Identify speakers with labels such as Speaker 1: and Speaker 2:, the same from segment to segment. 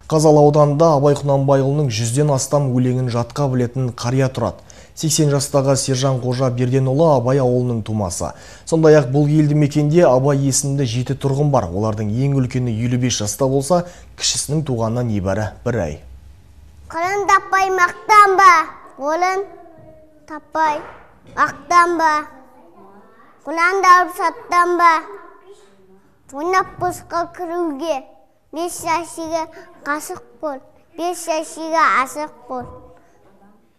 Speaker 1: Қазалы ауданында Абай Құнанбайұлының 100-ден астам өлеңін жатқа білетін қария тұрады. 80 жастағы Сержан Қожа Берденұлы Абай ауылының тумасы. Сондай-ақ бұл елді мекенде Абай есімді 7 тұрғын бар. Олардың ең үлкені 55 жаста болса, кішісінің туғанына небәрі 1 ай.
Speaker 2: Қырын таппай мақтанба, қолын таппай мақтанба, құнандар саттанба, ойнап босқа кіруге, 5 жашыға қасық бол, 5 жашыға асық бол.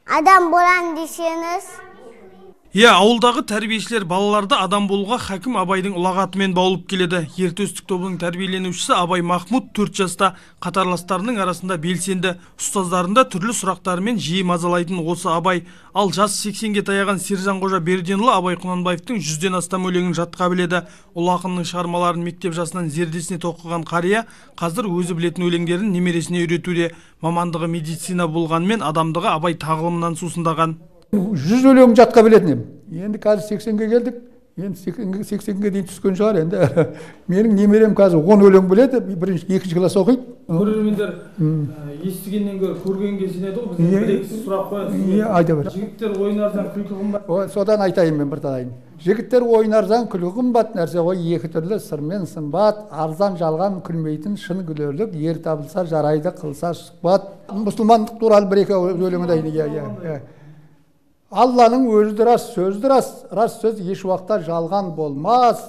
Speaker 2: Адам болан десеңіз.
Speaker 3: Ауылдағы тәрбиешілер балаларды адам болуға хакім Абайдың ұлағатымен баулып келеді. Ертөстік тобының тәрбиеленушісі Абай Махмуд 4 жаста, қатарластарының арасында белсенді, ұстаздарында түрлі сұрақтарымен жиі мазалайтын осы Абай. Ал жас 80-ге таяған Сержан Қожа Берденұлы Абай Құнанбаевтың 100-ден астам өлеңін жатқа біледі. Ұлы ақынның шығармаларын мектеп жасынан зердесіне тоқыған қария қазір өзі білетін өлеңдерін немересіне үйретуде. Мамандығы медицина болғанмен адамдығы Абай тағылымынан сусындаған.
Speaker 4: 100 өлең жатқа білетін. Енді қазір 80-ге келдік. Енді 80-ге дейін түскен шығар. Енді менің немерем қазір 10 өлең біледі. Бірінші, екінші класс оқиды.
Speaker 3: Көрермендер естігеннен гөрі көргенге сенеді ғой. Біздің білексіз сұрақ қоясыз.
Speaker 4: Айта бер.
Speaker 3: Жігіттер ойнардан күлкі қымбат.
Speaker 4: Содан айтайын мен бір талайын. Жігіттер ойнардан күлкі қымбат нәрсе ғой, екі түрлі сырмен сымбат, арзан жалған күлмейтін шын күлерлік, ер табылса жарайды, қылса сұхбат. Мұсылмандық туралы бір-екі өлеңді айтайын. Алланың өзі рас, сөзі рас сөз еш уақытта жалған болмас.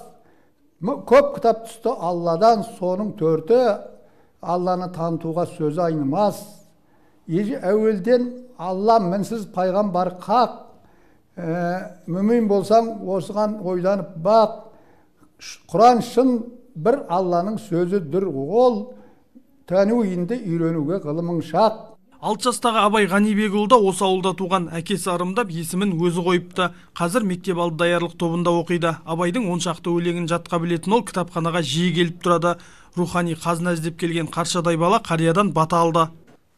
Speaker 4: Көп кітап түсті Алладан, соның 4-і Алланы танытуға сөзі айнымас. Әуелден Алла мінсіз пайғамбар қақ. Мүмин болсаң, осыған ойланып бақ. Құран шын бір Алланың сөзі дүр ол. Тәну енді үйренуге ғылымың шақ.
Speaker 3: 6 жастағы Абай Ғанибекұлы да осы ауылда туған, әкесі арымдап есімін өзі қойыпты. Қазір мектеп алды даярлық тобында оқиды. Абайдың 10 шақты өлеңін жатқа білетін ол кітапханаға жиі келіп тұрады. Рухани қазына іздеп келген қаршадай бала қариядан бата алды.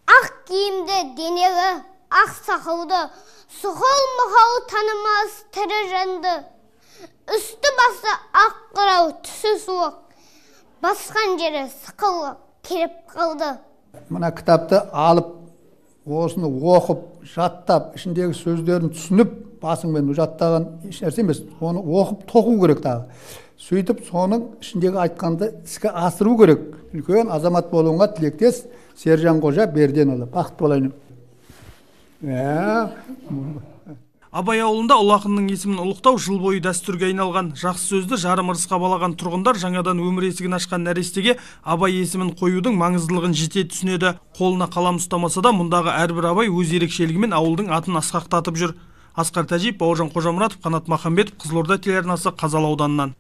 Speaker 2: Ақ киімді денелі, ақ сақалды, сұқыл мұқал танымас тірі жанды. Үсті басы ақ қырау, түсі суық, басқан жері сықылы келіп қалды.
Speaker 4: Мына кітапты алып, осыны оқып, жаттап, ішіндегі сөздерін түсініп, басыңмен жаттаған ешнәрсе емес, оны оқып тоқу керек тағы. Сөйтіп, соның ішіндегі айтқанды іске асыру керек. Үлкен азамат болуыңа тілектес Сержан Қожа Берденұлы. Бақытты болайын.
Speaker 3: Абай ауылында ұлы ақынның есімін ұлықтау жыл бойы дәстүрге айналған. Жақсы сөзді жарым ырысқа балаған тұрғындар жаңадан өмір есігін ашқан нәрестеге Абай есімін қоюдың маңыздылығын жете түсінеді. Қолына қалам ұстамаса да, мұндағы әрбір Абай өз ерекшелігімен ауылдың атын асқақтатып жүр. Асқар Тәжиев, Бауыржан Қожамұратов, Қанат Махамбетов, Қызылорда телеарнасы, Қазалы ауданынан.